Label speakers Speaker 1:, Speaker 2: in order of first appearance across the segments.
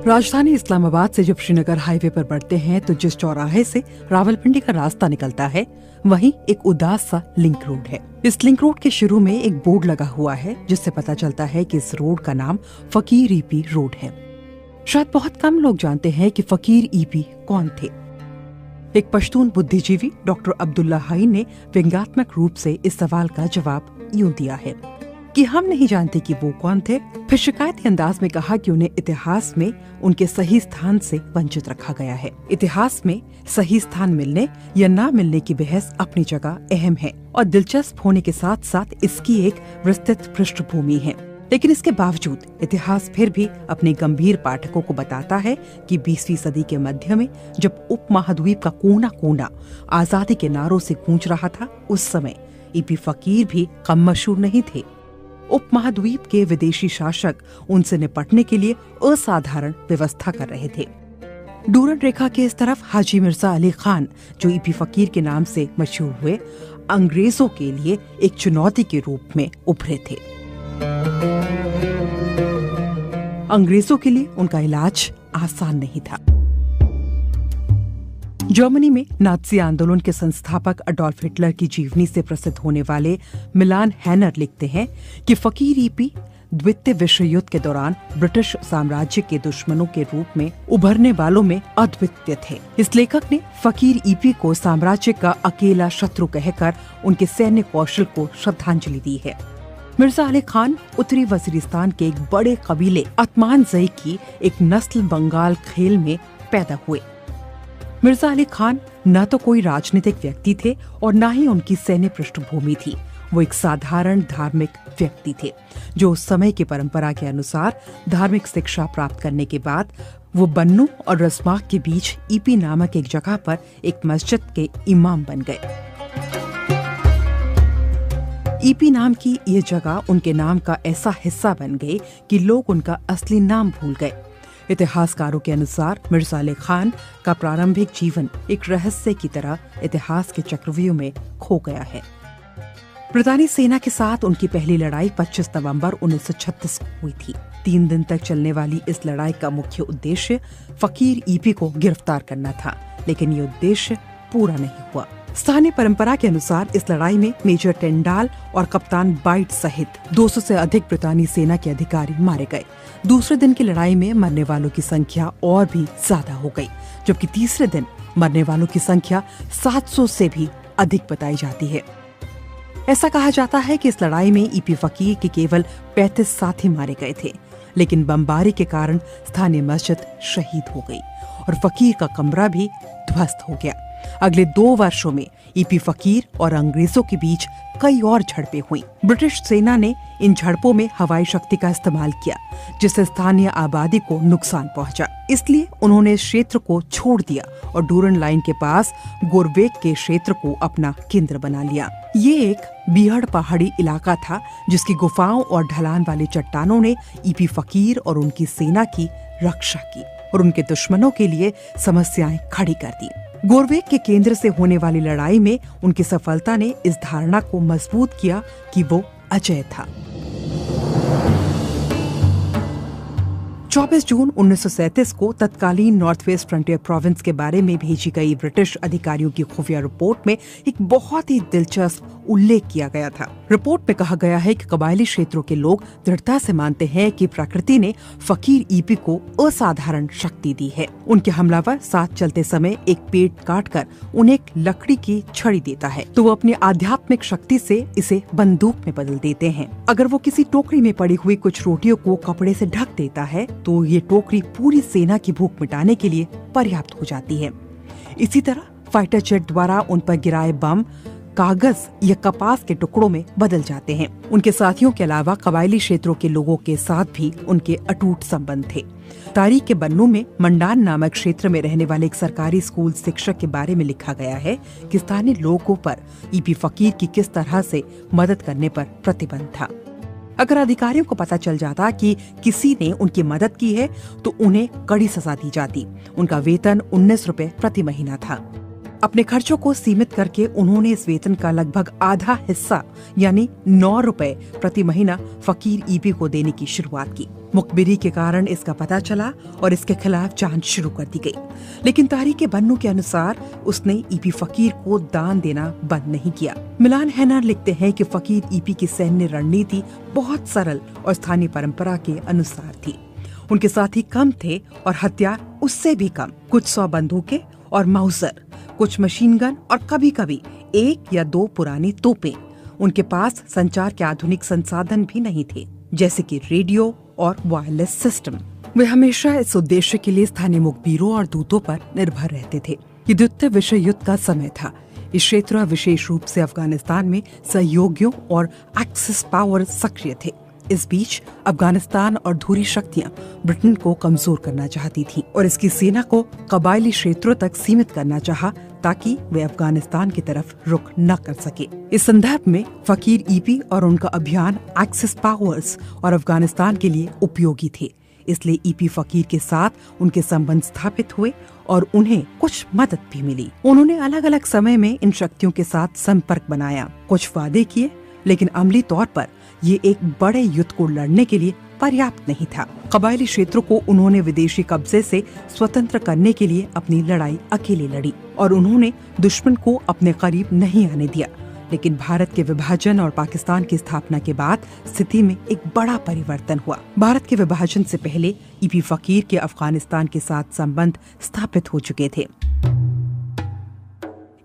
Speaker 1: राजधानी इस्लामाबाद से जब श्रीनगर हाईवे पर बढ़ते हैं तो जिस चौराहे से रावलपिंडी का रास्ता निकलता है वहीं एक उदास सा लिंक रोड है। इस लिंक रोड के शुरू में एक बोर्ड लगा हुआ है जिससे पता चलता है कि इस रोड का नाम फकीर ईपी रोड है। शायद बहुत कम लोग जानते हैं कि फकीर ईपी कौन थे। एक पश्तून बुद्धिजीवी डॉक्टर अब्दुल्ला हाई ने व्यंग्यात्मक रूप से इस सवाल का जवाब यूं दिया है कि हम नहीं जानते कि वो कौन थे। फिर शिकायती अंदाज में कहा कि उन्हें इतिहास में उनके सही स्थान से वंचित रखा गया है। इतिहास में सही स्थान मिलने या ना मिलने की बहस अपनी जगह अहम है और दिलचस्प होने के साथ साथ इसकी एक विस्तृत पृष्ठभूमि है। लेकिन इसके बावजूद इतिहास फिर भी अपने गंभीर पाठकों को बताता है कि 20वीं सदी के मध्य में जब उपमहाद्वीप का कोना कोना आजादी के नारों से गूंज रहा था, उस समय ईपी फकीर भी कम मशहूर नहीं थे। उपमहाद्वीप के विदेशी शासक उनसे निपटने के लिए असाधारण व्यवस्था कर रहे थे। डूरन रेखा के इस तरफ हाजी मिर्जा अली खान, जो ईपी फकीर के नाम से मशहूर हुए, अंग्रेजों के लिए एक चुनौती के रूप में उभरे थे। अंग्रेजों के लिए उनका इलाज आसान नहीं था। जर्मनी में नाज़ी आंदोलन के संस्थापक अडोल्फ हिटलर की जीवनी से प्रसिद्ध होने वाले मिलान हैनर लिखते हैं कि फकीर ईपी द्वितीय विश्व युद्ध के दौरान ब्रिटिश साम्राज्य के दुश्मनों के रूप में उभरने वालों में अद्वितीय थे। इस लेखक ने फकीर ईपी को साम्राज्य का अकेला शत्रु कहकर उनके सैन्य कौशल को श्रद्धांजलि दी है। मिर्जा अली खान उत्तरी वजीरिस्तान के एक बड़े कबीले अतमानजई की एक नस्ल बंगाल खेल में पैदा हुए। मिर्जा अली खान न तो कोई राजनीतिक व्यक्ति थे और न ही उनकी सैन्य पृष्ठभूमि थी। वो एक साधारण धार्मिक व्यक्ति थे जो उस समय की परंपरा के अनुसार धार्मिक शिक्षा प्राप्त करने के बाद वो बन्नू और रसबाग के बीच ईपी नामक एक जगह पर एक मस्जिद के इमाम बन गए। ईपी नाम की ये जगह उनके नाम का ऐसा हिस्सा बन गई कि लोग उनका असली नाम भूल गए। इतिहासकारों के अनुसार मिर्जा अली खान का प्रारंभिक जीवन एक रहस्य की तरह इतिहास के चक्रव्यूह में खो गया है। ब्रितानी सेना के साथ उनकी पहली लड़ाई 25 नवंबर 1936 को हुई थी। 3 दिन तक चलने वाली इस लड़ाई का मुख्य उद्देश्य फकीर ईपी को गिरफ्तार करना था, लेकिन ये उद्देश्य पूरा नहीं हुआ। स्थानीय परंपरा के अनुसार इस लड़ाई में मेजर टेंडाल और कप्तान बाइट सहित 200 से अधिक ब्रितानी सेना के अधिकारी मारे गए। दूसरे दिन की लड़ाई में मरने वालों की संख्या और भी ज्यादा हो गई, जबकि तीसरे दिन मरने वालों की संख्या 700 से भी अधिक बताई जाती है। ऐसा कहा जाता है कि इस लड़ाई में ईपी फकीर के केवल 35 साथी मारे गए थे, लेकिन बमबारी के कारण स्थानीय मस्जिद शहीद हो गई और फकीर का कमरा भी ध्वस्त हो गया। अगले 2 वर्षों में ईपी फकीर और अंग्रेजों के बीच कई और झड़पें हुई। ब्रिटिश सेना ने इन झड़पों में हवाई शक्ति का इस्तेमाल किया, जिससे स्थानीय आबादी को नुकसान पहुंचा। इसलिए उन्होंने इस क्षेत्र को छोड़ दिया और डूरन लाइन के पास गोरवेक के क्षेत्र को अपना केंद्र बना लिया। ये एक बीहड़ पहाड़ी इलाका था जिसकी गुफाओं और ढलान वाली चट्टानों ने ईपी फकीर और उनकी सेना की रक्षा की और उनके दुश्मनों के लिए समस्याएं खड़ी कर दी। गोरवेक के केंद्र से होने वाली लड़ाई में उनकी सफलता ने इस धारणा को मजबूत किया कि वो अजय था। 24 जून 1937 को तत्कालीन नॉर्थ वेस्ट फ्रंटियर प्रोविंस के बारे में भेजी गई ब्रिटिश अधिकारियों की खुफिया रिपोर्ट में एक बहुत ही दिलचस्प उल्लेख किया गया था। रिपोर्ट में कहा गया है कि कबायली क्षेत्रों के लोग दृढ़ता से मानते हैं कि प्रकृति ने फकीर ईपी को असाधारण शक्ति दी है। उनके हमलावर साथ चलते समय एक पेड़ काटकर उन्हें एक लकड़ी की छड़ी देता है तो वो अपनी आध्यात्मिक शक्ति से इसे बंदूक में बदल देते हैं। अगर वो किसी टोकरी में पड़ी हुई कुछ रोटियों को कपड़े से ढक देता है तो ये टोकरी पूरी सेना की भूख मिटाने के लिए पर्याप्त हो जाती है। इसी तरह फाइटर जेट द्वारा उन पर गिराए बम कागज या कपास के टुकड़ों में बदल जाते हैं। उनके साथियों के अलावा कबायली क्षेत्रों के लोगों के साथ भी उनके अटूट संबंध थे। तारीख के बन्नू में मंडान नामक क्षेत्र में रहने वाले एक सरकारी स्कूल शिक्षक के बारे में लिखा गया है कि स्थानीय लोगों पर ईपी फकीर की किस तरह से मदद करने पर प्रतिबंध था। अगर अधिकारियों को पता चल जाता कि किसी ने उनकी मदद की है तो उन्हें कड़ी सजा दी जाती। उनका वेतन 19 रुपए प्रति महीना था। अपने खर्चों को सीमित करके उन्होंने इस वेतन का लगभग आधा हिस्सा यानी 9 रुपए प्रति महीना फकीर ईपी को देने की शुरुआत की। मुखबिरी के कारण इसका पता चला और इसके खिलाफ जांच शुरू कर दी गई, लेकिन तारीख बन्नू के अनुसार उसने ईपी फकीर को दान देना बंद नहीं किया। मिलान हैनर लिखते हैं कि फकीर ईपी की सैन्य रणनीति बहुत सरल और स्थानीय परंपरा के अनुसार थी। उनके साथी कम थे और हथियार उससे भी कम, कुछ 100 बंदूकें और माउजर, कुछ मशीन गन और कभी कभी 1 या 2 पुरानी तोपें। उनके पास संचार के आधुनिक संसाधन भी नहीं थे, जैसे कि रेडियो और वायरलेस सिस्टम। वे हमेशा इस उद्देश्य के लिए स्थानीय मुखबिरों और दूतों पर निर्भर रहते थे। ये द्वितीय विश्व युद्ध का समय था। इस क्षेत्र विशेष रूप से अफगानिस्तान में सहयोगियों और एक्सिस पावर सक्रिय थे। इस बीच अफगानिस्तान और धुरी शक्तियां ब्रिटेन को कमजोर करना चाहती थीं और इसकी सेना को कबायली क्षेत्रों तक सीमित करना चाहा ताकि वे अफगानिस्तान की तरफ रुख न कर सके। इस संदर्भ में फकीर ईपी और उनका अभियान एक्सिस पावर्स और अफगानिस्तान के लिए उपयोगी थे। इसलिए ईपी फकीर के साथ उनके संबंध स्थापित हुए और उन्हें कुछ मदद भी मिली। उन्होंने अलग अलग समय में इन शक्तियों के साथ संपर्क बनाया, कुछ वादे किए, लेकिन अमली तौर पर ये एक बड़े युद्ध को लड़ने के लिए पर्याप्त नहीं था। कबायली क्षेत्रों को उन्होंने विदेशी कब्जे से स्वतंत्र करने के लिए अपनी लड़ाई अकेले लड़ी और उन्होंने दुश्मन को अपने करीब नहीं आने दिया। लेकिन भारत के विभाजन और पाकिस्तान की स्थापना के बाद स्थिति में एक बड़ा परिवर्तन हुआ। भारत के विभाजन से पहले ईपी फकीर के अफगानिस्तान के साथ संबंध स्थापित हो चुके थे।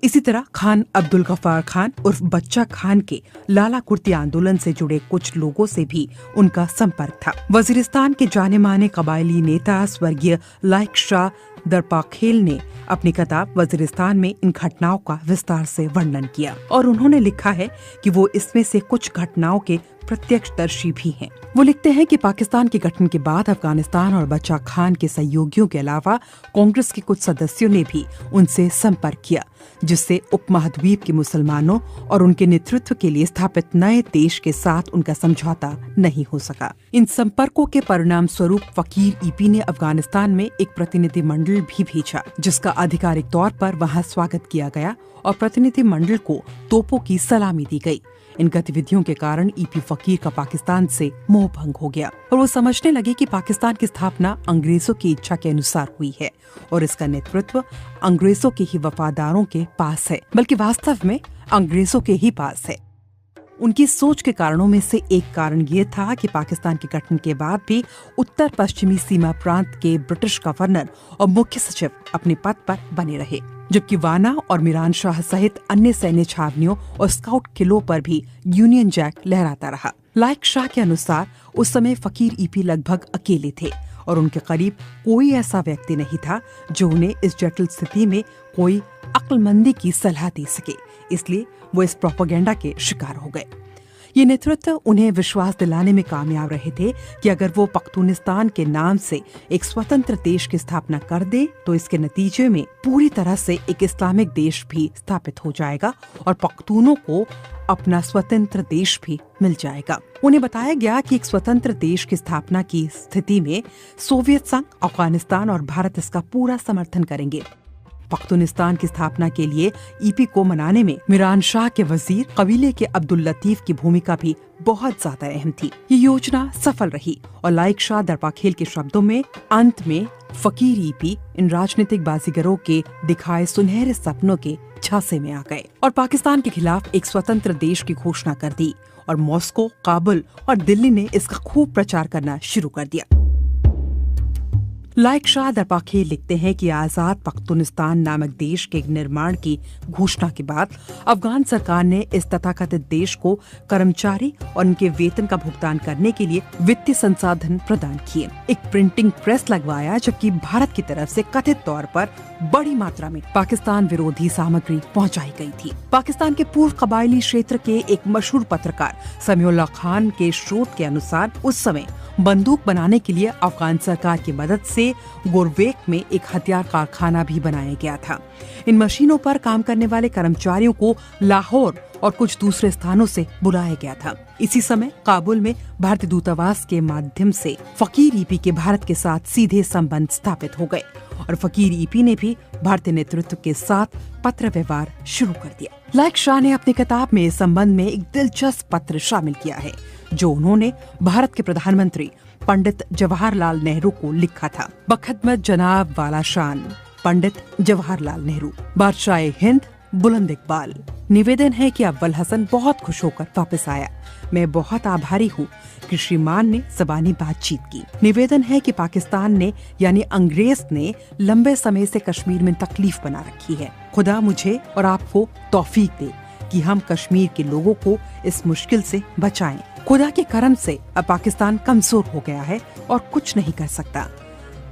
Speaker 1: इसी तरह खान अब्दुल गफ्फार खान उर्फ बच्चा खान के लाला कुर्ती आंदोलन से जुड़े कुछ लोगों से भी उनका संपर्क था। वजीरिस्तान के जाने माने कबायली नेता स्वर्गीय लाइक शाह दरपाखेल ने अपनी किताब वजीरिस्तान में इन घटनाओं का विस्तार से वर्णन किया और उन्होंने लिखा है कि वो इसमें से कुछ घटनाओं के प्रत्यक्षदर्शी भी हैं। वो लिखते हैं कि पाकिस्तान के गठन के बाद अफगानिस्तान और बच्चा खान के सहयोगियों के अलावा कांग्रेस के कुछ सदस्यों ने भी उनसे संपर्क किया, जिससे उपमहाद्वीप के मुसलमानों और उनके नेतृत्व के लिए स्थापित नए देश के साथ उनका समझौता नहीं हो सका। इन संपर्कों के परिणाम स्वरूप फकीर ईपी ने अफगानिस्तान में एक प्रतिनिधिमंडल भी भेजा, जिसका आधिकारिक तौर पर वहां स्वागत किया गया और प्रतिनिधिमंडल को तोपों की सलामी दी गई। इन गतिविधियों के कारण ईपी फकीर का पाकिस्तान से मोह भंग हो गया और वो समझने लगे कि पाकिस्तान की स्थापना अंग्रेजों की इच्छा के अनुसार हुई है और इसका नेतृत्व अंग्रेजों के ही वफादारों के पास है, बल्कि वास्तव में अंग्रेजों के ही पास है। उनकी सोच के कारणों में से एक कारण ये था कि पाकिस्तान के गठन के बाद भी उत्तर पश्चिमी सीमा प्रांत के ब्रिटिश गवर्नर और मुख्य सचिव अपने पद पर बने रहे, जबकि वाना और मीरान शाह सहित अन्य सैन्य छावनियों और स्काउट किलों पर भी यूनियन जैक लहराता रहा। लाइक शाह के अनुसार उस समय फकीर ईपी लगभग अकेले थे और उनके करीब कोई ऐसा व्यक्ति नहीं था जो उन्हें इस जटिल स्थिति में कोई अक्लमंदी की सलाह दे सके। इसलिए वो इस प्रोपेगेंडा के शिकार हो गए। ये नेतृत्व उन्हें विश्वास दिलाने में कामयाब रहे थे कि अगर वो पख्तूनिस्तान के नाम से एक स्वतंत्र देश की स्थापना कर दे तो इसके नतीजे में पूरी तरह से एक इस्लामिक देश भी स्थापित हो जाएगा और पख्तूनों को अपना स्वतंत्र देश भी मिल जाएगा। उन्हें बताया गया कि एक स्वतंत्र देश की स्थापना की स्थिति में सोवियत संघ, अफगानिस्तान और भारत इसका पूरा समर्थन करेंगे। पख्तूनिस्तान की स्थापना के लिए ईपी को मनाने में मीरान शाह के वजीर कबीले के अब्दुल लतीफ की भूमिका भी बहुत ज्यादा अहम थी। ये योजना सफल रही और लाइक शाह दरपाखेल के शब्दों में अंत में फकीर ईपी इन राजनीतिक बाजीगरों के दिखाए सुनहरे सपनों के झांसे में आ गए और पाकिस्तान के खिलाफ एक स्वतंत्र देश की घोषणा कर दी और मॉस्को, काबुल और दिल्ली ने इसका खूब प्रचार करना शुरू कर दिया। लाइक शाह दरपाखेल लिखते हैं कि आजाद पख्तूनिस्तान नामक देश के निर्माण की घोषणा के बाद अफगान सरकार ने इस तथाकथित देश को कर्मचारी और उनके वेतन का भुगतान करने के लिए वित्तीय संसाधन प्रदान किए, एक प्रिंटिंग प्रेस लगवाया, जबकि भारत की तरफ से कथित तौर पर बड़ी मात्रा में पाकिस्तान विरोधी सामग्री पहुंचाई गई थी। पाकिस्तान के पूर्व कबायली क्षेत्र के एक मशहूर पत्रकार समीउल्लाह खान के स्रोत के अनुसार उस समय बंदूक बनाने के लिए अफगान सरकार की मदद से गोरवेक में एक हथियार कारखाना भी बनाया गया था। इन मशीनों पर काम करने वाले कर्मचारियों को लाहौर और कुछ दूसरे स्थानों से बुलाया गया था। इसी समय काबुल में भारतीय दूतावास के माध्यम से फकीर ईपी के भारत के साथ सीधे संबंध स्थापित हो गए और फकीर ईपी ने भी भारतीय नेतृत्व के साथ पत्र व्यवहार शुरू कर दिया। लायक शाह ने अपनी किताब में इस संबंध में एक दिलचस्प पत्र शामिल किया है, जो उन्होंने भारत के प्रधानमंत्री पंडित जवाहरलाल नेहरू को लिखा था। बखदमत जनाब वाला शान पंडित जवाहरलाल नेहरू, बादशाह हिंद बुलंद इकबाल। निवेदन है कि अव्वल हसन बहुत खुश होकर वापस आया। मैं बहुत आभारी हूँ कि श्रीमान ने ज़बानी बातचीत की। निवेदन है कि पाकिस्तान ने यानी अंग्रेज ने लंबे समय से कश्मीर में तकलीफ बना रखी है। खुदा मुझे और आपको तौफीक दे कि हम कश्मीर के लोगों को इस मुश्किल से बचाएं। खुदा के करम से अब पाकिस्तान कमजोर हो गया है और कुछ नहीं कर सकता।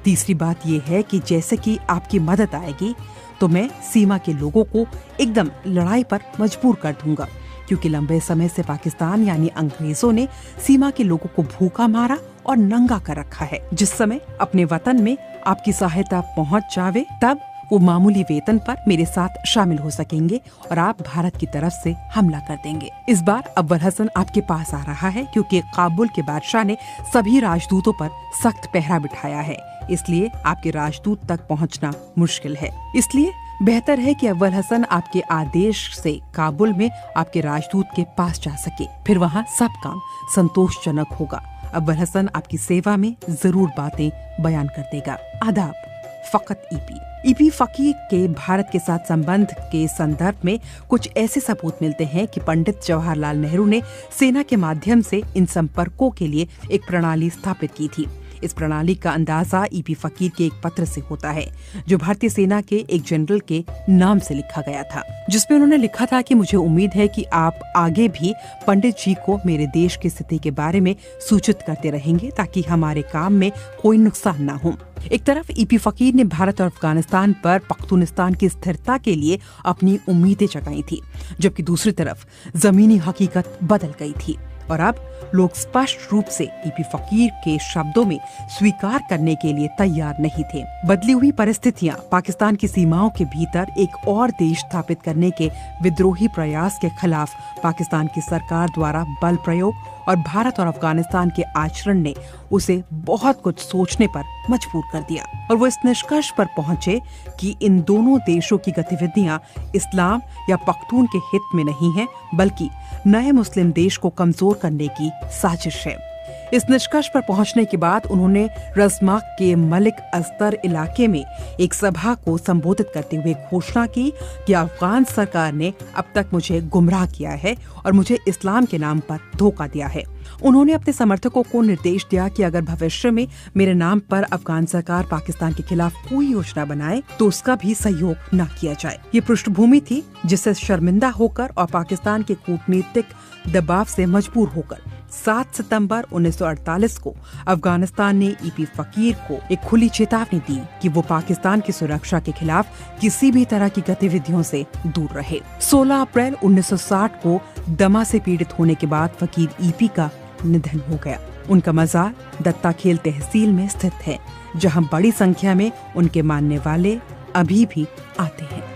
Speaker 1: तीसरी बात यह है कि जैसे कि आपकी मदद आएगी तो मैं सीमा के लोगों को एकदम लड़ाई पर मजबूर कर दूंगा, क्योंकि लंबे समय से पाकिस्तान यानी अंग्रेजों ने सीमा के लोगों को भूखा मारा और नंगा कर रखा है। जिस समय अपने वतन में आपकी सहायता पहुंच जावे, तब वो मामूली वेतन पर मेरे साथ शामिल हो सकेंगे और आप भारत की तरफ से हमला कर देंगे। इस बार अव्वल हसन आपके पास आ रहा है, क्योंकि काबुल के बादशाह ने सभी राजदूतों पर सख्त पहरा बिठाया है, इसलिए आपके राजदूत तक पहुंचना मुश्किल है। इसलिए बेहतर है कि अव्वल हसन आपके आदेश से काबुल में आपके राजदूत के पास जा सके, फिर वहाँ सब काम संतोषजनक होगा। अव्वल हसन आपकी सेवा में जरूर बातें बयान कर देगा। आदाब। फकत ईपी फकीर के भारत के साथ संबंध के संदर्भ में कुछ ऐसे सबूत मिलते हैं कि पंडित जवाहरलाल नेहरू ने सेना के माध्यम से इन संपर्कों के लिए एक प्रणाली स्थापित की थी। इस प्रणाली का अंदाजा ईपी फकीर के एक पत्र से होता है, जो भारतीय सेना के एक जनरल के नाम से लिखा गया था, जिसमें उन्होंने लिखा था कि मुझे उम्मीद है कि आप आगे भी पंडित जी को मेरे देश की स्थिति के बारे में सूचित करते रहेंगे, ताकि हमारे काम में कोई नुकसान न हो। एक तरफ ईपी फकीर ने भारत और अफगानिस्तान पर पख्तूनिस्तान की स्थिरता के लिए अपनी उम्मीदें जगाई थी, जबकि दूसरी तरफ जमीनी हकीकत बदल गई थी और अब लोग स्पष्ट रूप से ईपी फकीर के शब्दों में स्वीकार करने के लिए तैयार नहीं थे। बदली हुई परिस्थितियां पाकिस्तान की सीमाओं के भीतर एक और देश स्थापित करने के विद्रोही प्रयास के खिलाफ पाकिस्तान की सरकार द्वारा बल प्रयोग और भारत और अफगानिस्तान के आचरण ने उसे बहुत कुछ सोचने पर मजबूर कर दिया और वो इस निष्कर्ष पर पहुंचे कि इन दोनों देशों की गतिविधियां इस्लाम या पख्तून के हित में नहीं है, बल्कि नए मुस्लिम देश को कमजोर करने की साजिश है। इस निष्कर्ष पर पहुंचने के बाद उन्होंने रज़माक के मलिक अस्तर इलाके में एक सभा को संबोधित करते हुए घोषणा की कि अफगान सरकार ने अब तक मुझे गुमराह किया है और मुझे इस्लाम के नाम पर धोखा दिया है। उन्होंने अपने समर्थकों को निर्देश दिया कि अगर भविष्य में मेरे नाम पर अफगान सरकार पाकिस्तान के खिलाफ कोई योजना बनाए तो उसका भी सहयोग न किया जाए। ये पृष्ठभूमि थी जिससे शर्मिंदा होकर और पाकिस्तान के कूटनीतिक दबाव से मजबूर होकर 7 सितंबर 1948 को अफगानिस्तान ने ईपी फकीर को एक खुली चेतावनी दी कि वो पाकिस्तान की सुरक्षा के खिलाफ किसी भी तरह की गतिविधियों से दूर रहे। 16 अप्रैल 1960 को दमा से पीड़ित होने के बाद फकीर ईपी का निधन हो गया। उनका मजार दत्ताखेल तहसील में स्थित है, जहां बड़ी संख्या में उनके मानने वाले अभी भी आते हैं।